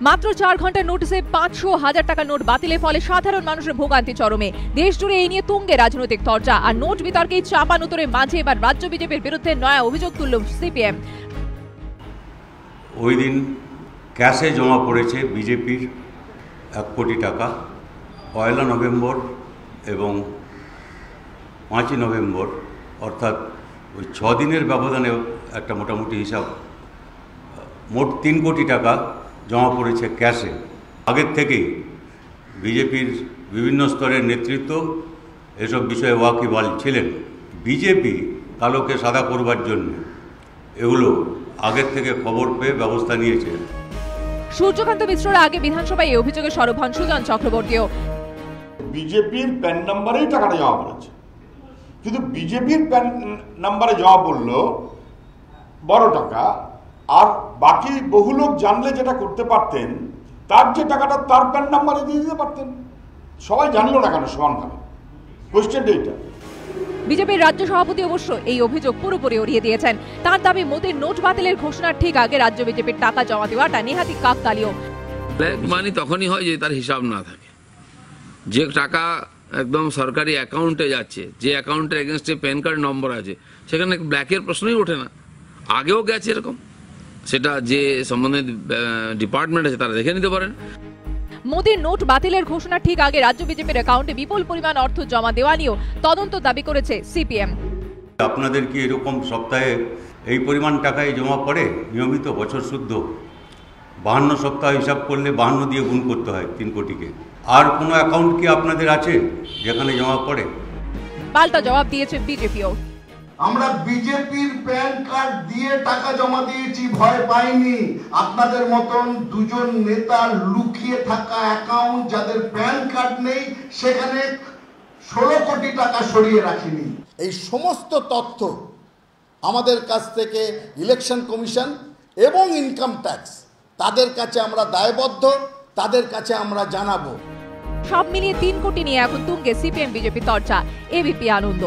মাত্র 4 ঘন্টার নোটিসে 500,000 টাকা নোট বাতিলের ফলে সাধারণ মানুষের ভোগান্তি চরমে। দেশ জুড়ে এই নিয়ে তুঙ্গে রাজনৈতিক চর্চা। আর নোট বিতর্কে চাপানুতরের মাঝে এবার রাজ্য বিজেপির বিরুদ্ধে নয়া অভিযোগ তুলল সিপিএম। ওই দিন ক্যাশে জমা পড়েছে বিজেপির 1 কোটি টাকা। 1 নভেম্বর এবং 5 নভেম্বর, অর্থাৎ ওই 6 দিনের ব্যবধানে একটা মোটামুটি হিসাব, মোট 3 কোটি টাকা জমা পড়েছে ক্যাশে। আগের থেকেই বিজেপির বিভিন্ন স্তরের নেতৃত্ব এসব বিষয়ে ওয়াকিবহাল ছিলেন। বিজেপি কালোকে সাদা করবার জন্য এগুলো আগের থেকে খবর পেয়ে ব্যবস্থা নিয়েছে। সূর্যকান্ত মিশ্রর আগে বিধানসভায় এই অভিযোগে সরব হন সুজন চক্রবর্তীও। বিজেপির প্যান নাম্বারেই টাকাটা জমা পড়েছে, কিন্তু বিজেপির প্যান নাম্বারে জমা পড়লো বড় টাকা, আর বাকি বহু লোক জানলে যেটা করতে পারতেন, তার যে টাকাটা তার প্যান নাম্বারে দিয়ে দিতে পারতেন। সবাই জানলো না কেন সমানভাবে? কোয়েশ্চেনটা এইটা। বিজেপির রাজ্য সভাপতি অবশ্য এই অভিযোগ পুরোপুরি উড়িয়ে দিয়েছেন। তার দাবি, মোদীর নোট বাতিলের ঘোষণার ঠিক আগে রাজ্য বিজেপির টাকা জমা দেওয়াটা নেহাতি কাকতালীয়। ব্ল্যাক মানি তখনই হয় যে তার হিসাব না থাকে। যে টাকা একদম সরকারি অ্যাকাউন্টে যাচ্ছে, যে অ্যাকাউন্টের এগেনস্টে প্যান কার্ড নম্বর আছে, সেখানে ব্ল্যাকের প্রশ্নই ওঠে না। আগেও গেছে এরকম, সেটা যে সম্বন্ধিত ডিপার্টমেন্ট আছে তারা দেখে নিতে পারেন। মোদীর নোট বাতিলের ঘোষণা ঠিক আগে রাজ্য বিজেপির অ্যাকাউন্টে বিপুল পরিমাণ অর্থ জমা দেওয়া নিয়েও তদন্ত দাবি করেছে সিপিএম। আপনাদের কি এরকম সপ্তাহে এই পরিমাণ টাকায় জমা পড়ে নিয়মিত বছর শুদ্ধ? 52 সপ্তাহ হিসাব করলে 52 দিয়ে গুণ করতে হয় 3 কোটিকে। আর কোনো অ্যাকাউন্ট কি আপনাদের আছে যেখানে জমা পড়ে? পাল্টা জবাব দিয়েছে বিজেপিও। আমরা বিজেপির প্যান কার্ড দিয়ে টাকা জমা দিয়েছি, ভয় পাইনি। আপনাদের মতন দুজন নেতার লুকিয়ে থাকা অ্যাকাউন্ট যাদের প্যান কার্ড নেই, সেখানে 16 কোটি টাকা সরিয়ে রাখিনি। এই সমস্ত তথ্য আমাদের কাছ থেকে ইলেকশন কমিশন এবং ইনকাম ট্যাক্স, তাদের কাছে আমরা দায়বদ্ধ, তাদের কাছে আমরা জানাবো। সব মিলিয়ে 3 কোটি নিয়ে এখন তুঙ্গে সিপিএম বিজেপি চর্চা। এবিপি আনন্দ।